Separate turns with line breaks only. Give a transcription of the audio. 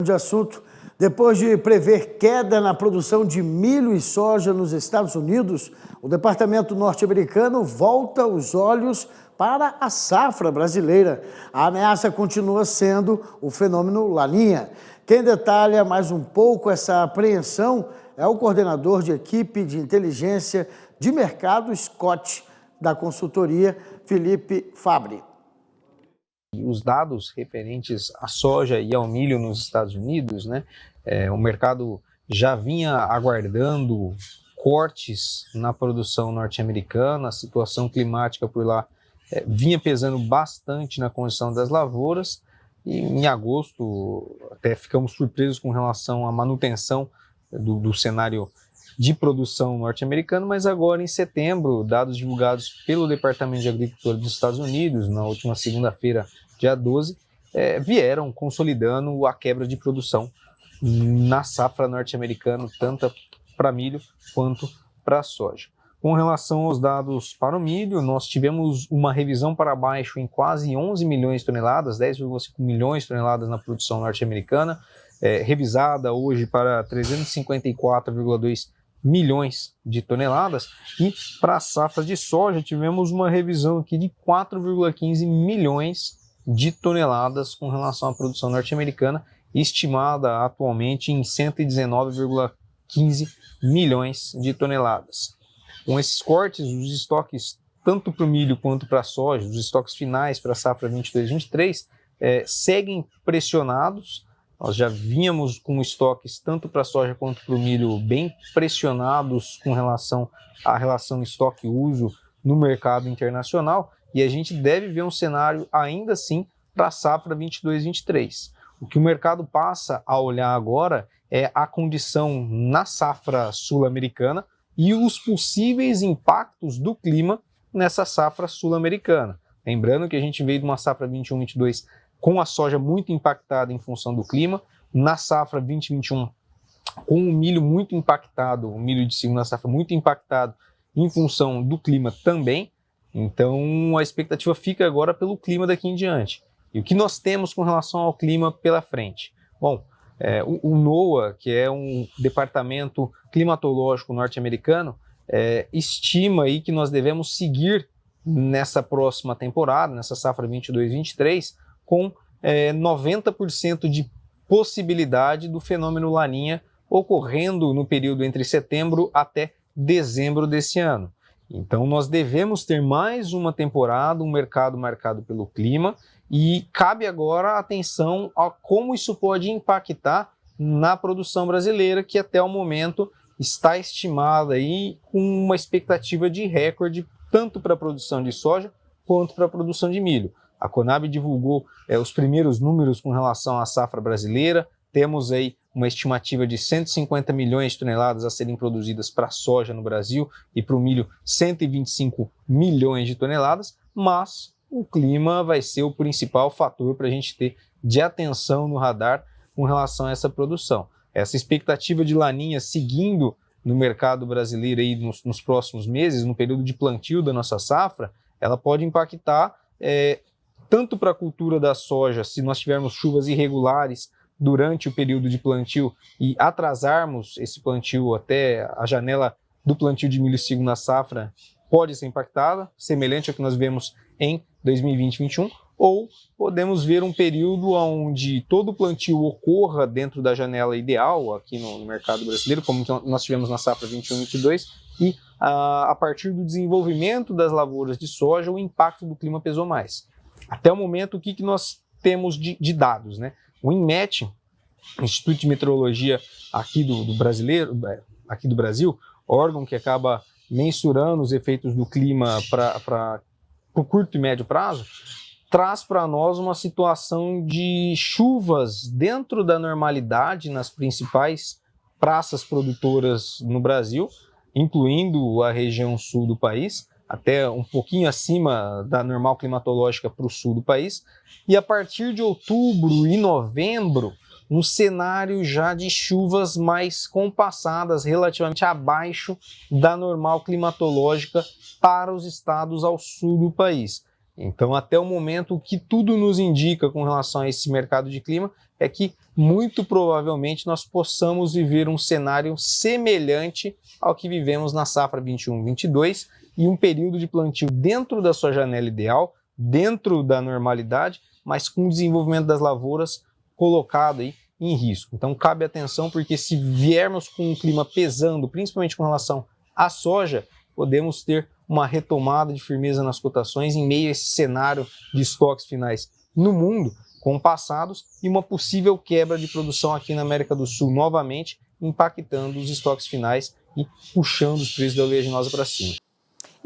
De assunto, depois de prever queda na produção de milho e soja nos Estados Unidos, o Departamento norte-americano volta os olhos para a safra brasileira. A ameaça continua sendo o fenômeno Laninha. Quem detalha mais um pouco essa apreensão é o coordenador de equipe de inteligência de mercado Scott, da consultoria Felipe Fabbri.
Os dados referentes à soja e ao milho nos Estados Unidos, o mercado já vinha aguardando cortes na produção norte-americana, a situação climática por lá vinha pesando bastante na condição das lavouras, e em agosto até ficamos surpresos com relação à manutenção do cenário de produção norte-americano, mas agora em setembro, dados divulgados pelo Departamento de Agricultura dos Estados Unidos, na última segunda-feira, dia 12, vieram consolidando a quebra de produção na safra norte-americana, tanto para milho quanto para soja. Com relação aos dados para o milho, nós tivemos uma revisão para baixo em quase 11 milhões de toneladas, 10,5 milhões de toneladas na produção norte-americana, revisada hoje para 354,2 milhões de toneladas, e para a safra de soja tivemos uma revisão aqui de 4,15 milhões de toneladas com relação à produção norte-americana, estimada atualmente em 119,15 milhões de toneladas. Com esses cortes, os estoques tanto para o milho quanto para a soja, os estoques finais para a safra 22-23, seguem pressionados. Nós já vínhamos com estoques tanto para a soja quanto para o milho bem pressionados com relação à relação estoque-uso no mercado internacional, e a gente deve ver um cenário ainda assim para a safra 22-23. O que o mercado passa a olhar agora é a condição na safra sul-americana e os possíveis impactos do clima nessa safra sul-americana. Lembrando que a gente veio de uma safra 21-22 com a soja muito impactada em função do clima, na safra 2021 com o milho muito impactado, o milho de segunda safra muito impactado em função do clima também. Então a expectativa fica agora pelo clima daqui em diante. E o que nós temos com relação ao clima pela frente? Bom, o NOAA, que é um departamento climatológico norte-americano, estima aí que nós devemos seguir nessa próxima temporada, nessa safra 22-23, com 90% de possibilidade do fenômeno Laninha ocorrendo no período entre setembro até dezembro desse ano. Então nós devemos ter mais uma temporada, um mercado marcado pelo clima, e cabe agora atenção a como isso pode impactar na produção brasileira, que até o momento está estimada aí com uma expectativa de recorde tanto para a produção de soja quanto para a produção de milho. A Conab divulgou os primeiros números com relação à safra brasileira. Temos aí uma estimativa de 150 milhões de toneladas a serem produzidas para a soja no Brasil e para o milho 125 milhões de toneladas, mas o clima vai ser o principal fator para a gente ter de atenção no radar com relação a essa produção. Essa expectativa de Laninha seguindo no mercado brasileiro aí nos próximos meses, no período de plantio da nossa safra, ela pode impactar tanto para a cultura da soja, se nós tivermos chuvas irregulares durante o período de plantio e atrasarmos esse plantio até a janela do plantio de milho segunda safra, pode ser impactada, semelhante ao que nós vemos em 2020-21, ou podemos ver um período onde todo o plantio ocorra dentro da janela ideal aqui no mercado brasileiro, como nós tivemos na safra 21-22, e a partir do desenvolvimento das lavouras de soja, o impacto do clima pesou mais. Até o momento, o que nós temos de dados, O INMET, Instituto de Meteorologia aqui do Brasil, órgão que acaba mensurando os efeitos do clima para o curto e médio prazo, traz para nós uma situação de chuvas dentro da normalidade nas principais praças produtoras no Brasil, incluindo a região sul do país, até um pouquinho acima da normal climatológica para o sul do país, e a partir de outubro e novembro, um cenário já de chuvas mais compassadas, relativamente abaixo da normal climatológica para os estados ao sul do país. Então, até o momento, o que tudo nos indica com relação a esse mercado de clima é que, muito provavelmente, nós possamos viver um cenário semelhante ao que vivemos na safra 21-22 e um período de plantio dentro da sua janela ideal, dentro da normalidade, mas com o desenvolvimento das lavouras colocado aí em risco. Então, cabe atenção, porque se viermos com um clima pesando, principalmente com relação à soja, podemos ter uma retomada de firmeza nas cotações em meio a esse cenário de estoques finais no mundo compassados e uma possível quebra de produção aqui na América do Sul novamente, impactando os estoques finais e puxando os preços da oleaginosa para cima.